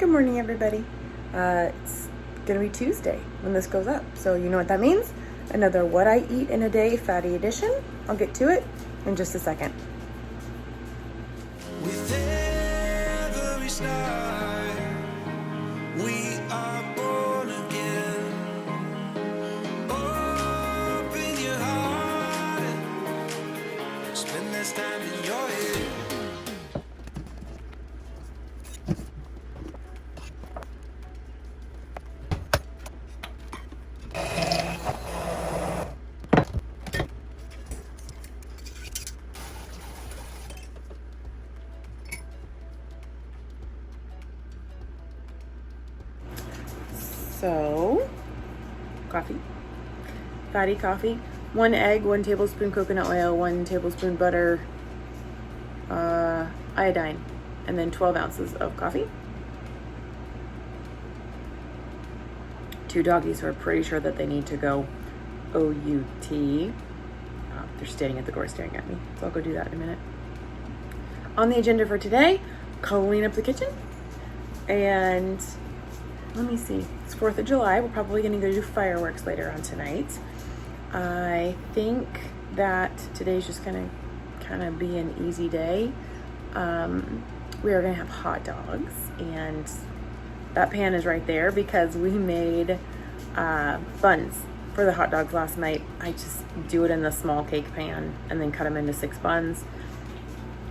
Good morning, everybody. It's gonna be Tuesday when this goes up, so you know what that means? Another What I Eat in a Day Fatty Edition. I'll get to it in just a second. With every start, we are born again. Open your heart, spend this time in your head. So, coffee, fatty coffee, 1 egg, 1 tablespoon coconut oil, 1 tablespoon butter, iodine, and then 12 ounces of coffee. 2 doggies who are pretty sure that they need to go OUT. They're standing at the door staring at me, so I'll go do that in a minute. On the agenda for today, clean up the kitchen, and let me see, it's 4th of July. We're probably gonna go do fireworks later on tonight. I think that today's just gonna kind of be an easy day. We are gonna have hot dogs, and that pan is right there because we made buns for the hot dogs last night. I just do it in the small cake pan and then cut them into 6 buns.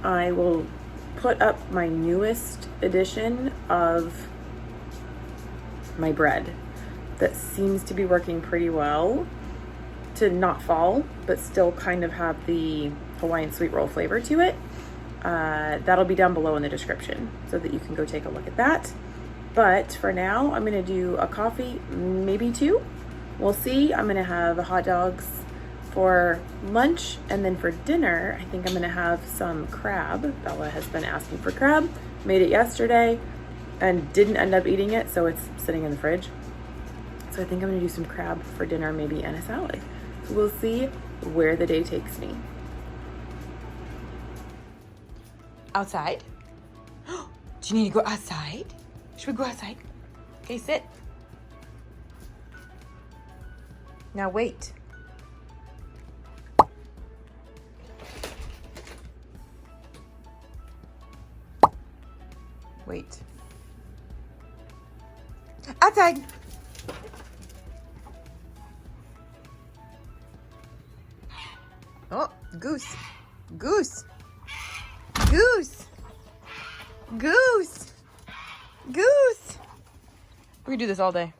I will put up my newest edition of my bread that seems to be working pretty well to not fall but still kind of have the Hawaiian sweet roll flavor to it. That'll be down below in the description so that you can go take a look at that. But for now, I'm gonna do a coffee, maybe 2. We'll see. I'm gonna have hot dogs for lunch, and then for dinner I think I'm gonna have some crab. Bella has been asking for crab. Made it yesterday and didn't end up eating it, so it's sitting in the fridge. So I think I'm gonna do some crab for dinner, maybe, and a salad. So we'll see where the day takes me. Outside? Do you need to go outside? Should we go outside? Okay, sit. Now wait. Wait. Outside. Oh, goose. Goose. Goose. Goose. Goose. We could do this all day.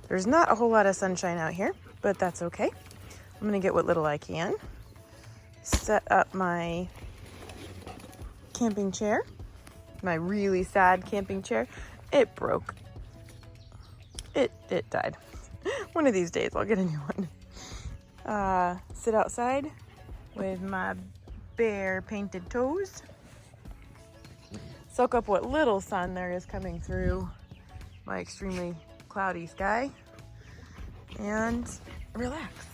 There's not a whole lot of sunshine out here, but that's okay. I'm gonna get what little I can. Set up my camping chair, my really sad camping chair. It broke. It died. One of these days I'll get a new one. Sit outside with my bare painted toes. Soak up what little sun there is coming through my extremely cloudy sky and relax.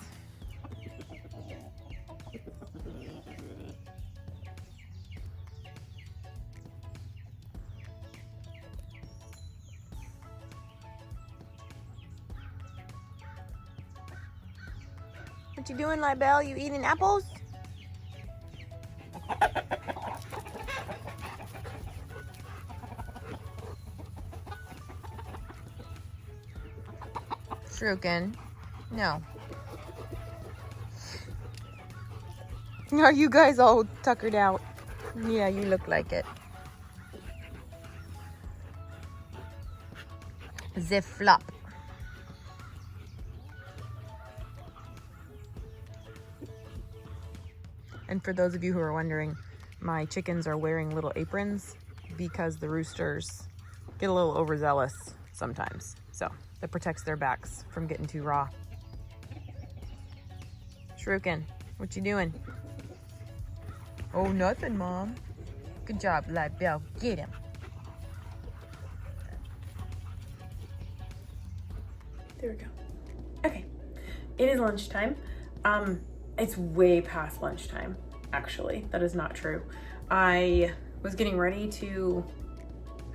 What you doing, Libel? You eating apples? Shuriken. No. Are you guys all tuckered out? Yeah, you look like it. The flop. And for those of you who are wondering, my chickens are wearing little aprons because the roosters get a little overzealous sometimes. So that protects their backs from getting too raw. Shuriken, what you doing? Oh, nothing, Mom. Good job, Libel. Get him. There we go. Okay, it is lunchtime. It's way past lunchtime. actually. That is not true. I was getting ready to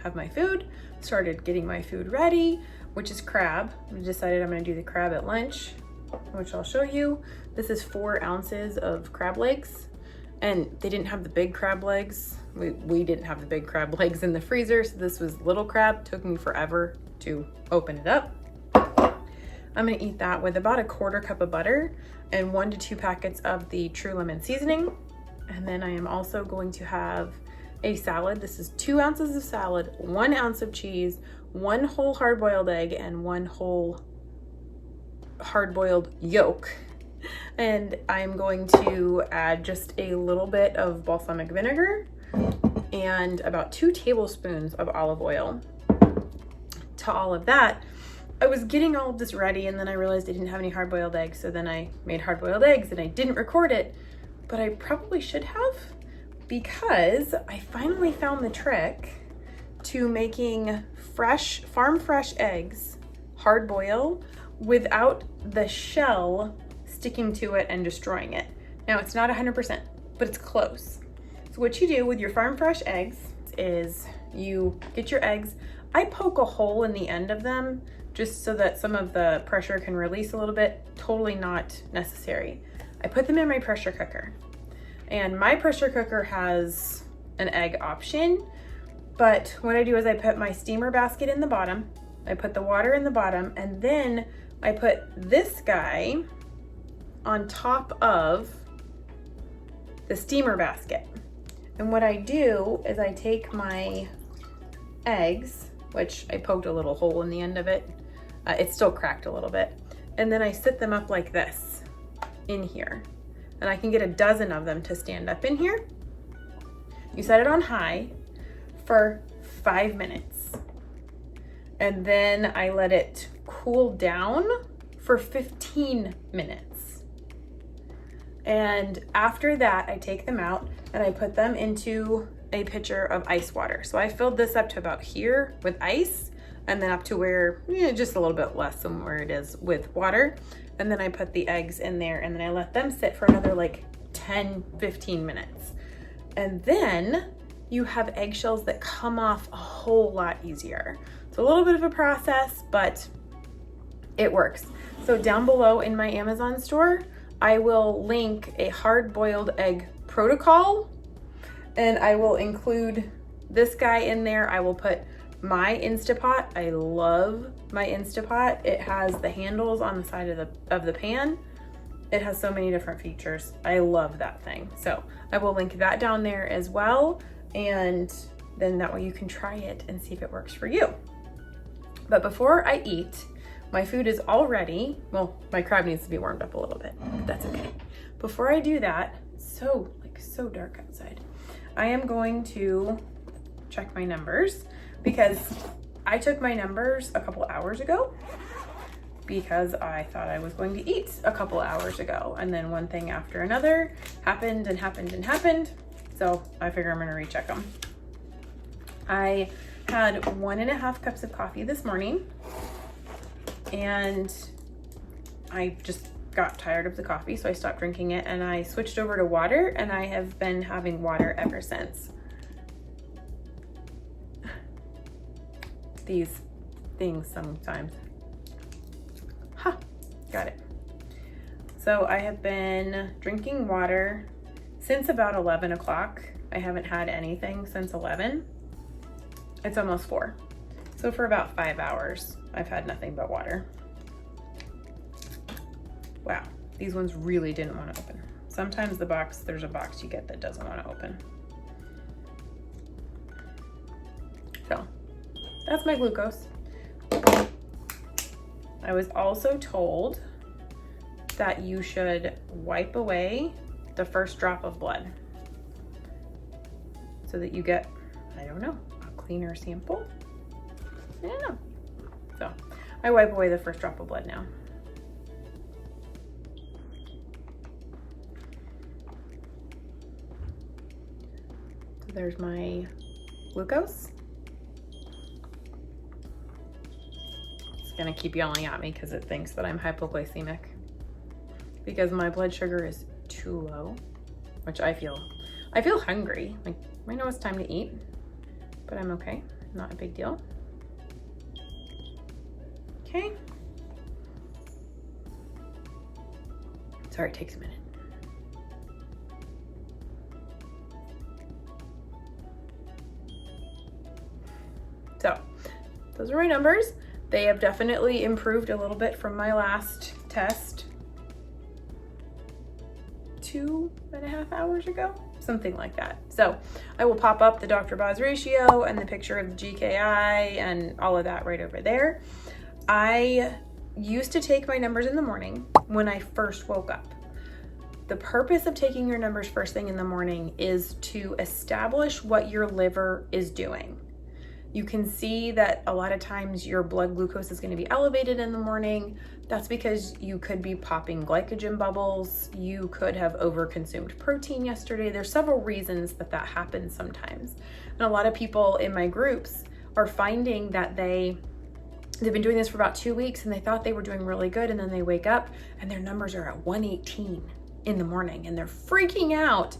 have my food, started getting my food ready, which is crab. I decided I'm gonna do the crab at lunch, which I'll show you. This is 4 ounces of crab legs, and they didn't have the big crab legs. We didn't have the big crab legs in the freezer, so this was little crab. Took me forever to open it up. I'm gonna eat that with about a 1/4 cup of butter and 1 to 2 packets of the True Lemon seasoning. And then I am also going to have a salad. This is 2 ounces of salad, 1 ounce of cheese, 1 whole hard-boiled egg, and 1 whole hard-boiled yolk. And I'm going to add just a little bit of balsamic vinegar and about 2 tablespoons of olive oil to all of that. I was getting all of this ready, and then I realized I didn't have any hard-boiled eggs, so then I made hard-boiled eggs, and I didn't record it, but I probably should have, because I finally found the trick to making fresh, farm fresh eggs hard boil without the shell sticking to it and destroying it. Now, it's not 100%, but it's close. So what you do with your farm fresh eggs is you get your eggs. I poke a hole in the end of them just so that some of the pressure can release a little bit. Totally not necessary. I put them in my pressure cooker, and my pressure cooker has an egg option, but what I do is I put my steamer basket in the bottom, I put the water in the bottom, and then I put this guy on top of the steamer basket. And what I do is I take my eggs, which I poked a little hole in the end of it. It's still cracked a little bit. And then I sit them up like this in here. And I can get a dozen of them to stand up in here. You set it on high for 5 minutes. And then I let it cool down for 15 minutes. And after that, I take them out and I put them into a pitcher of ice water. So I filled this up to about here with ice, and then up to where, just a little bit less than where it is with water. And then I put the eggs in there, and then I let them sit for another like 10, 15 minutes. And then you have eggshells that come off a whole lot easier. It's a little bit of a process, but it works. So down below in my Amazon store, I will link a hard-boiled egg protocol, and I will include this guy in there. I will put my Instapot. I love my Instapot. It has the handles on the side of the pan. It has so many different features. I love that thing. So I will link that down there as well, and then that way you can try it and see if it works for you. But before I eat, my food is all ready. Well, my crab needs to be warmed up a little bit, but that's okay. Before I do that, so dark outside, I am going to check my numbers, because I took my numbers a couple hours ago because I thought I was going to eat a couple hours ago, and then one thing after another happened and happened and happened. So I figure I'm gonna recheck them. I had 1.5 cups of coffee this morning, and I just got tired of the coffee, so I stopped drinking it, and I switched over to water, and I have been having water ever since. These things sometimes. Ha, got it. So I have been drinking water since about 11 o'clock. I haven't had anything since 11. It's almost 4. So for about 5 hours, I've had nothing but water. Wow, these ones really didn't want to open. Sometimes there's a box you get that doesn't want to open. So that's my glucose. I was also told that you should wipe away the first drop of blood so that you get, I don't know, a cleaner sample. I don't know. So I wipe away the first drop of blood now. So there's my glucose. It's gonna keep yelling at me because it thinks that I'm hypoglycemic because my blood sugar is too low. which I feel hungry. Like, I know it's time to eat, but I'm okay. Not a big deal. Okay. Sorry, it takes a minute. So, those are my numbers. They have definitely improved a little bit from my last test 2.5 hours ago, something like that. So I will pop up the Dr. Boz ratio and the picture of the GKI and all of that right over there. I used to take my numbers in the morning when I first woke up. The purpose of taking your numbers first thing in the morning is to establish what your liver is doing. You can see that a lot of times your blood glucose is going to be elevated in the morning. That's because you could be popping glycogen bubbles. You could have overconsumed protein yesterday. There's several reasons that happens sometimes. And a lot of people in my groups are finding that they've been doing this for about 2 weeks and they thought they were doing really good, and then they wake up and their numbers are at 118 in the morning and they're freaking out.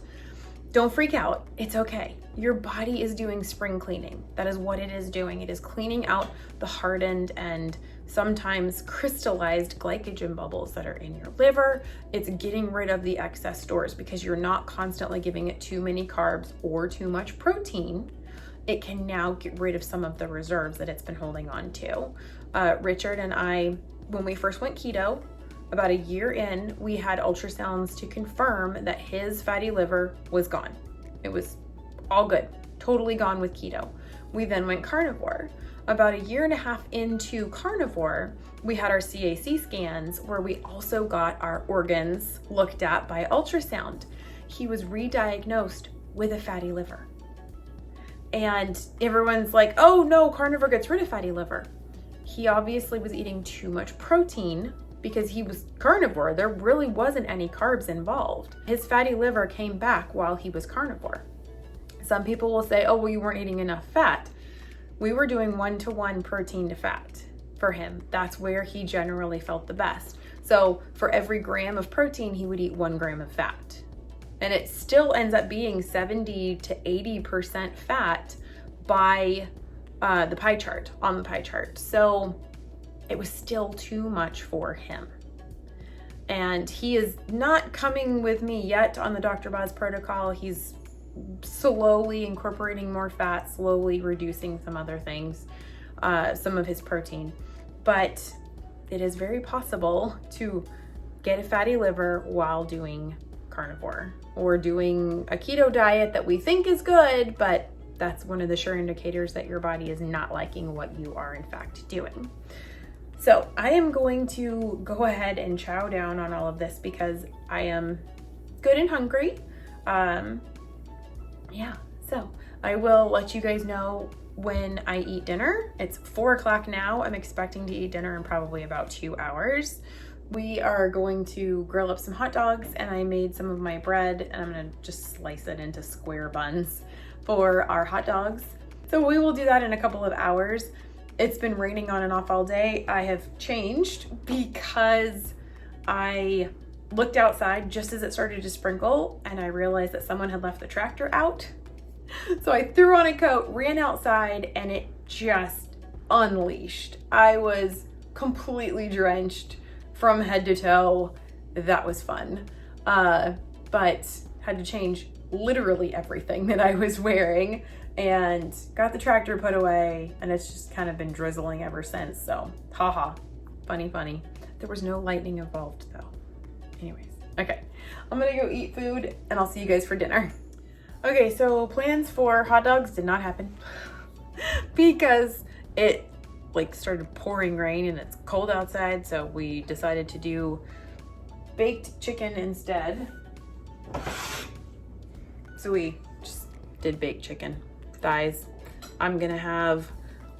Don't freak out. It's okay. Your body is doing spring cleaning. That is what it is doing. It is cleaning out the hardened and sometimes crystallized glycogen bubbles that are in your liver. It's getting rid of the excess stores because you're not constantly giving it too many carbs or too much protein. It can now get rid of some of the reserves that it's been holding on to. Richard and I, when we first went keto, about a year in, we had ultrasounds to confirm that his fatty liver was gone. It was all good, totally gone with keto. We then went carnivore. About a year and a half into carnivore, we had our CAC scans where we also got our organs looked at by ultrasound. He was re-diagnosed with a fatty liver. And everyone's like, oh no, carnivore gets rid of fatty liver. He obviously was eating too much protein because he was carnivore. There really wasn't any carbs involved. His fatty liver came back while he was carnivore. Some people will say, oh, well, you weren't eating enough fat. We were doing 1-to-1 protein to fat for him. That's where he generally felt the best. So for every gram of protein, he would eat 1 gram of fat. And it still ends up being 70 to 80% fat by the pie chart, on the pie chart. So it was still too much for him. And he is not coming with me yet on the Dr. Boz protocol. He's slowly incorporating more fat, slowly reducing some other things, some of his protein. But it is very possible to get a fatty liver while doing carnivore or doing a keto diet that we think is good, but that's one of the sure indicators that your body is not liking what you are in fact doing. So I am going to go ahead and chow down on all of this because I am good and hungry. Yeah, so I will let you guys know when I eat dinner. It's 4 o'clock now. I'm expecting to eat dinner in probably about 2 hours. We are going to grill up some hot dogs, and I made some of my bread and I'm gonna just slice it into square buns for our hot dogs. So we will do that in a couple of hours. It's been raining on and off all day. I have changed because I looked outside just as it started to sprinkle and I realized that someone had left the tractor out. So I threw on a coat, ran outside, and it just unleashed. I was completely drenched from head to toe. That was fun. But had to change literally everything that I was wearing and got the tractor put away, and it's just kind of been drizzling ever since. So, haha, funny. There was no lightning involved though. Anyways, okay, I'm gonna go eat food and I'll see you guys for dinner. Okay, so plans for hot dogs did not happen because it started pouring rain and it's cold outside. So we decided to do baked chicken instead. So we just did baked chicken thighs. I'm gonna have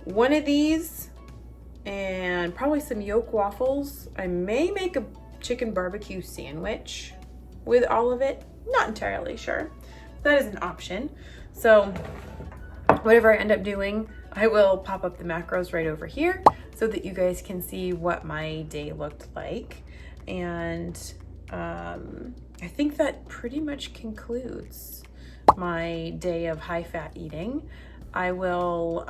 one of these and probably some yolk waffles. I may make a chicken barbecue sandwich with all of it. Not entirely sure. That is an option. So whatever I end up doing, I will pop up the macros right over here so that you guys can see what my day looked like. And I think that pretty much concludes my day of high fat eating. I will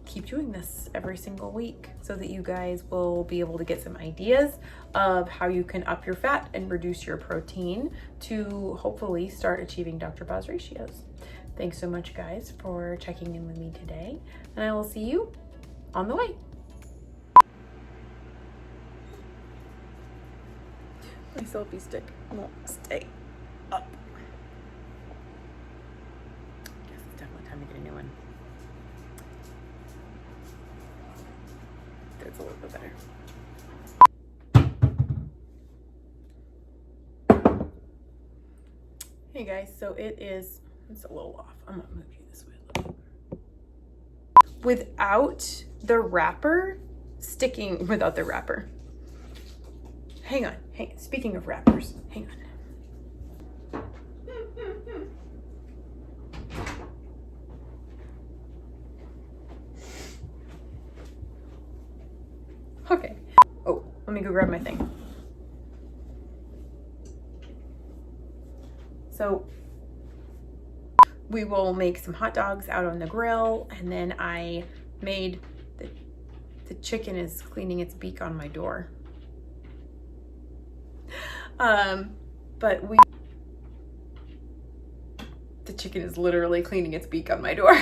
keep doing this every single week so that you guys will be able to get some ideas of how you can up your fat and reduce your protein to hopefully start achieving Dr. Boz ratios. Thanks so much, guys, for checking in with me today, and I will see you on the way. My selfie stick won't stay up. I guess it's definitely time to get a new one. That's a little bit better. Hey guys, so it's a little off. I'm gonna move you this way a little bit. Without the wrapper, without the wrapper. Hang on, speaking of wrappers, hang on. Okay. Oh, let me go grab my thing. So we will make some hot dogs out on the grill, and then I made the chicken is cleaning its beak on my door. The chicken is literally cleaning its beak on my door.